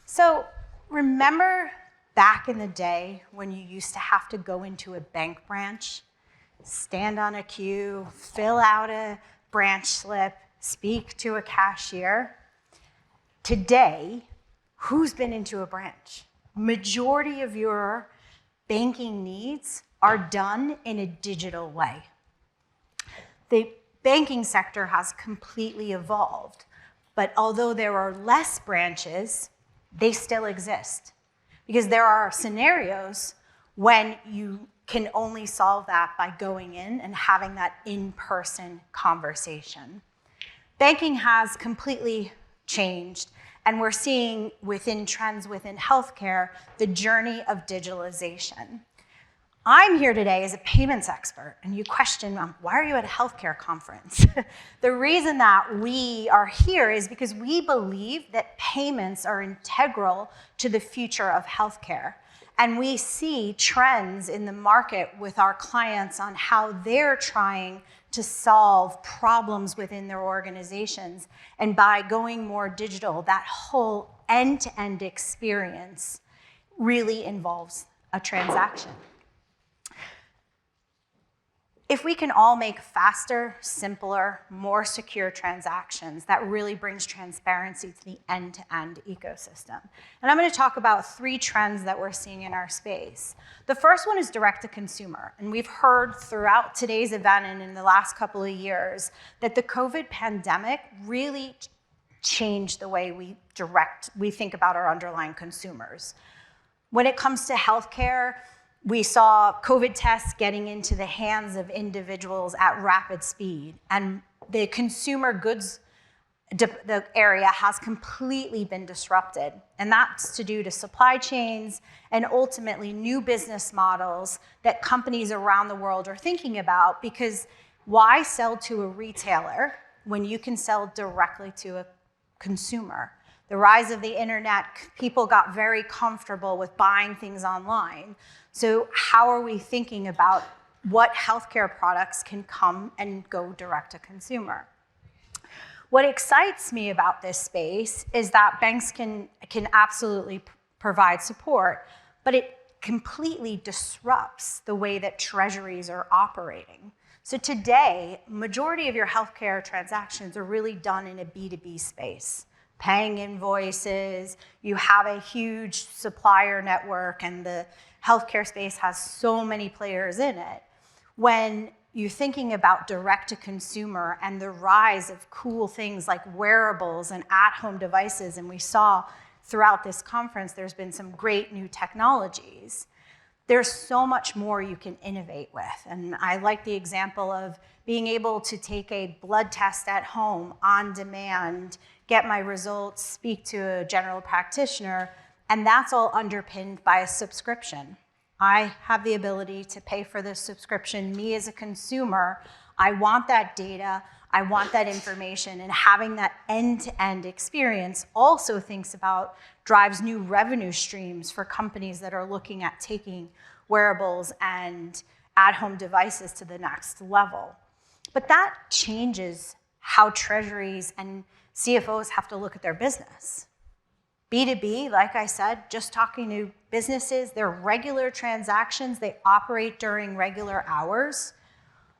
So remember back in the day when you used to have to go into a bank branch, stand on a queue, fill out a branch slip, speak to a cashier? Today, who's been into a branch? Majority of your banking needs are done in a digital way. The banking sector has completely evolved, but although there are less branches, they still exist. Because there are scenarios when you can only solve that by going in and having that in-person conversation. Banking has completely changed, and we're seeing within trends within healthcare, the journey of digitalization. I'm here today as a payments expert, and you question, why are you at a healthcare conference? The reason that we are here is because we believe that payments are integral to the future of healthcare. And we see trends in the market with our clients on how they're trying to solve problems within their organizations. And by going more digital, that whole end-to-end experience really involves a transaction. If we can all make faster, simpler, more secure transactions, that really brings transparency to the end-to-end ecosystem. And I'm going to talk about 3 trends that we're seeing in our space. The first one is direct-to-consumer. And we've heard throughout today's event and in the last couple of years that the COVID pandemic really changed the way we think about our underlying consumers. When it comes to healthcare, we saw COVID tests getting into the hands of individuals at rapid speed, and the consumer goods the area has completely been disrupted. And that's to due to supply chains and ultimately new business models that companies around the world are thinking about, because why sell to a retailer when you can sell directly to a consumer? The rise of the internet, people got very comfortable with buying things online. So how are we thinking about what healthcare products can come and go direct to consumer? What excites me about this space is that banks can absolutely provide support, but it completely disrupts the way that treasuries are operating. So today, majority of your healthcare transactions are really done in a B2B space. Paying invoices, you have a huge supplier network, and the healthcare space has so many players in it. When you're thinking about direct-to-consumer and the rise of cool things like wearables and at-home devices, and we saw throughout this conference there's been some great new technologies, there's so much more you can innovate with. And I like the example of being able to take a blood test at home on demand, get my results, speak to a general practitioner, and that's all underpinned by a subscription. I have the ability to pay for this subscription. Me as a consumer, I want that data, I want that information, and having that end-to-end experience also drives new revenue streams for companies that are looking at taking wearables and at-home devices to the next level. But that changes how treasuries and CFOs have to look at their business. B2B, like I said, just talking to businesses, they're regular transactions, they operate during regular hours.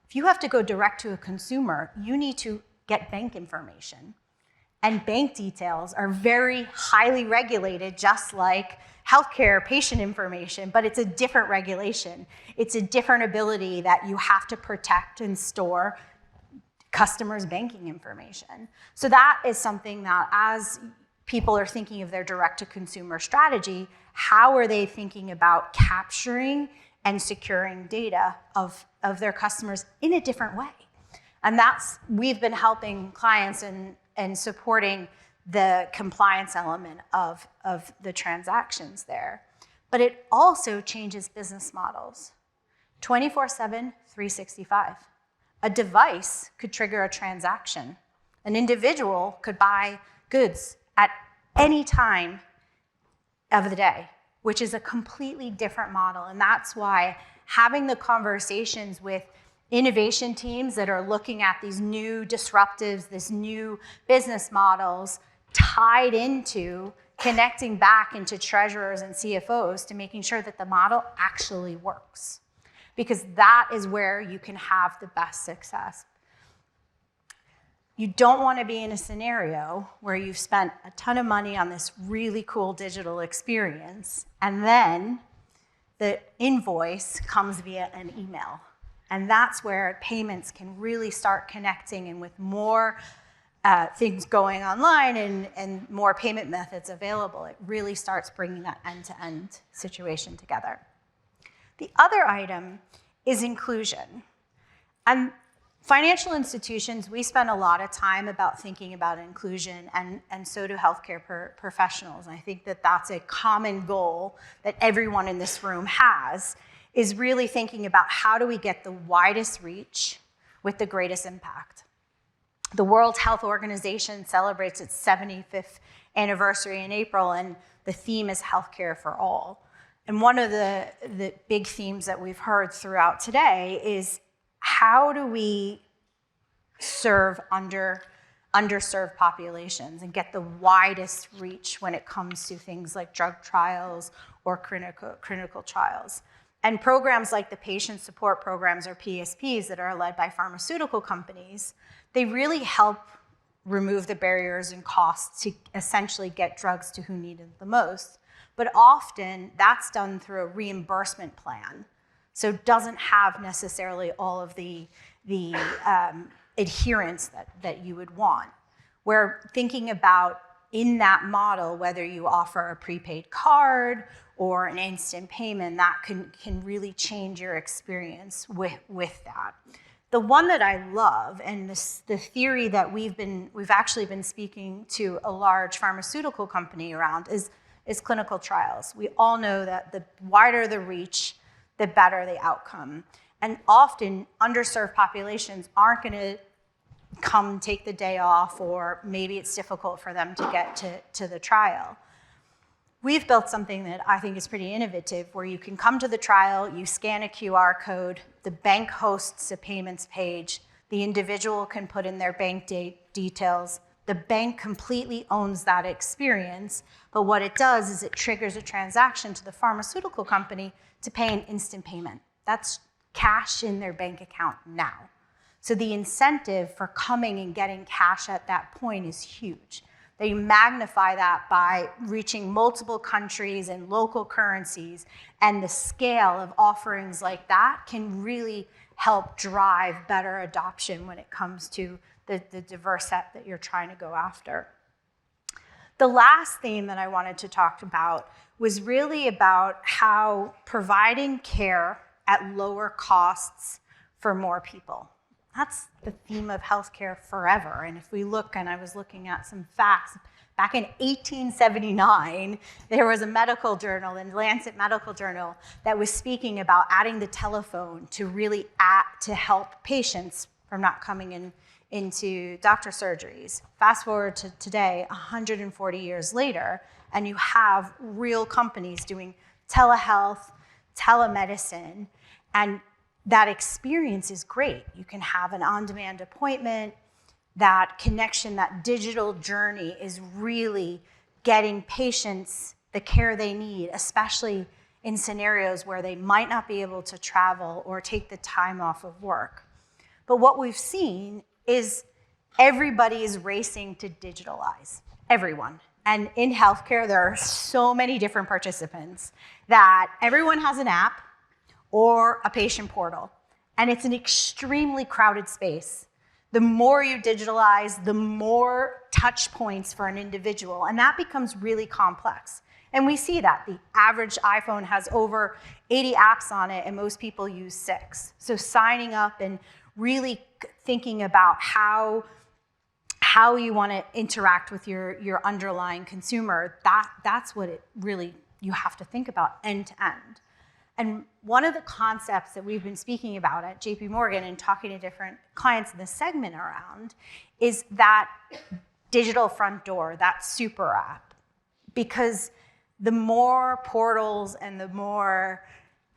If you have to go direct to a consumer, you need to get bank information. And bank details are very highly regulated, just like healthcare patient information, but it's a different regulation. It's a different ability that you have to protect and store customers' banking information. So that is something that, as people are thinking of their direct-to-consumer strategy, how are they thinking about capturing and securing data of their customers in a different way? And we've been helping clients and supporting the compliance element of the transactions there. But it also changes business models. 24/7, 365. A device could trigger a transaction. An individual could buy goods at any time of the day, which is a completely different model. And that's why having the conversations with innovation teams that are looking at these new disruptives, these new business models tied into connecting back into treasurers and CFOs to making sure that the model actually works, because that is where you can have the best success. You don't want to be in a scenario where you've spent a ton of money on this really cool digital experience, and then the invoice comes via an email. And that's where payments can really start connecting, and with more things going online and more payment methods available, it really starts bringing that end-to-end situation together. The other item is inclusion. And financial institutions, we spend a lot of time about thinking about inclusion, and so do healthcare professionals. And I think that that's a common goal that everyone in this room has, is really thinking about how do we get the widest reach with the greatest impact. The World Health Organization celebrates its 75th anniversary in April, and the theme is healthcare for all. And one of the big themes that we've heard throughout today is, how do we serve underserved populations and get the widest reach when it comes to things like drug trials or clinical trials? And programs like the patient support programs, or PSPs, that are led by pharmaceutical companies, they really help remove the barriers and costs to essentially get drugs to who need it the most. But often that's done through a reimbursement plan, so it doesn't have necessarily all of the adherence that you would want. We're thinking about, in that model, whether you offer a prepaid card or an instant payment, that can really change your experience with that. The one that I love, and the theory that we've actually been speaking to a large pharmaceutical company around, is clinical trials. We all know that the wider the reach, the better the outcome. And often underserved populations aren't going to come take the day off, or maybe it's difficult for them to get to the trial. We've built something that I think is pretty innovative, where you can come to the trial, you scan a QR code, the bank hosts a payments page, the individual can put in their bank details, the bank completely owns that experience, but what it does is it triggers a transaction to the pharmaceutical company to pay an instant payment. That's cash in their bank account now. So the incentive for coming and getting cash at that point is huge. They magnify that by reaching multiple countries and local currencies, and the scale of offerings like that can really help drive better adoption when it comes to the diverse set that you're trying to go after. The last theme that I wanted to talk about was really about how providing care at lower costs for more people. That's the theme of healthcare forever. And if we look, and I was looking at some facts, back in 1879, there was a medical journal, the Lancet Medical Journal, that was speaking about adding the telephone to really to help patients from not coming into doctor surgeries. Fast forward to today, 140 years later, and you have real companies doing telehealth, telemedicine, and that experience is great. You can have an on-demand appointment. That connection, that digital journey is really getting patients the care they need, especially in scenarios where they might not be able to travel or take the time off of work. But what we've seen is everybody is racing to digitalize, everyone. And in healthcare, there are so many different participants that everyone has an app or a patient portal. And it's an extremely crowded space. The more you digitalize, the more touch points for an individual, and that becomes really complex. And we see that. The average iPhone has over 80 apps on it, and most people use 6. So signing up and really thinking about how you want to interact with your underlying consumer, that's what it really, you have to think about end to end. And one of the concepts that we've been speaking about at JP Morgan and talking to different clients in this segment around is that digital front door, that super app. Because the more portals and the more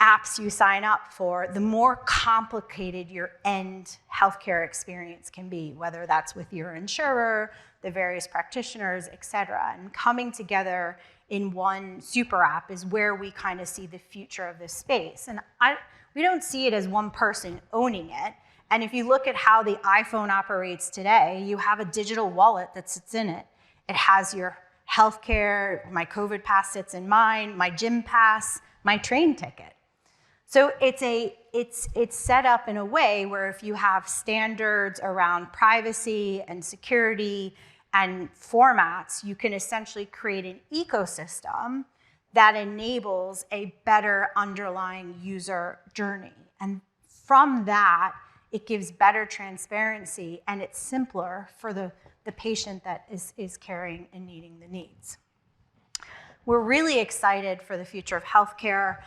apps you sign up for, the more complicated your end healthcare experience can be, whether that's with your insurer, the various practitioners, et cetera. And coming together in one super app is where we kind of see the future of this space. And we don't see it as one person owning it. And if you look at how the iPhone operates today, you have a digital wallet that sits in it. It has your healthcare, my COVID pass sits in mine, my gym pass, my train ticket. So it's set up in a way where if you have standards around privacy and security and formats, you can essentially create an ecosystem that enables a better underlying user journey. And from that, it gives better transparency, and it's simpler for the patient that is carrying and needing the needs. We're really excited for the future of healthcare.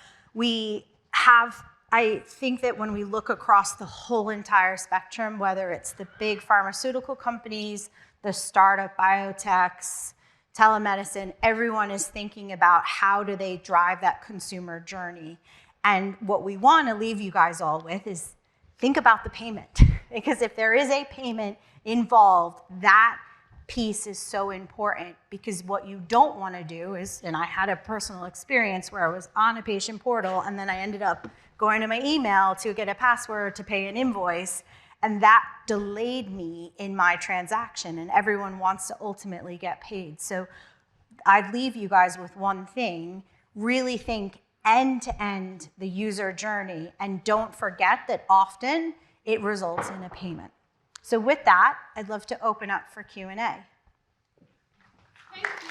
I think that when we look across the whole entire spectrum, whether it's the big pharmaceutical companies, the startup biotechs, telemedicine, everyone is thinking about how do they drive that consumer journey. And what we want to leave you guys all with is think about the payment. Because if there is a payment involved, that piece is so important, because what you don't want to do is, and I had a personal experience where I was on a patient portal and then I ended up going to my email to get a password to pay an invoice, and that delayed me in my transaction, and everyone wants to ultimately get paid. So I'd leave you guys with one thing: really think end to end the user journey, and don't forget that often it results in a payment. So with that, I'd love to open up for Q&A. Thank you.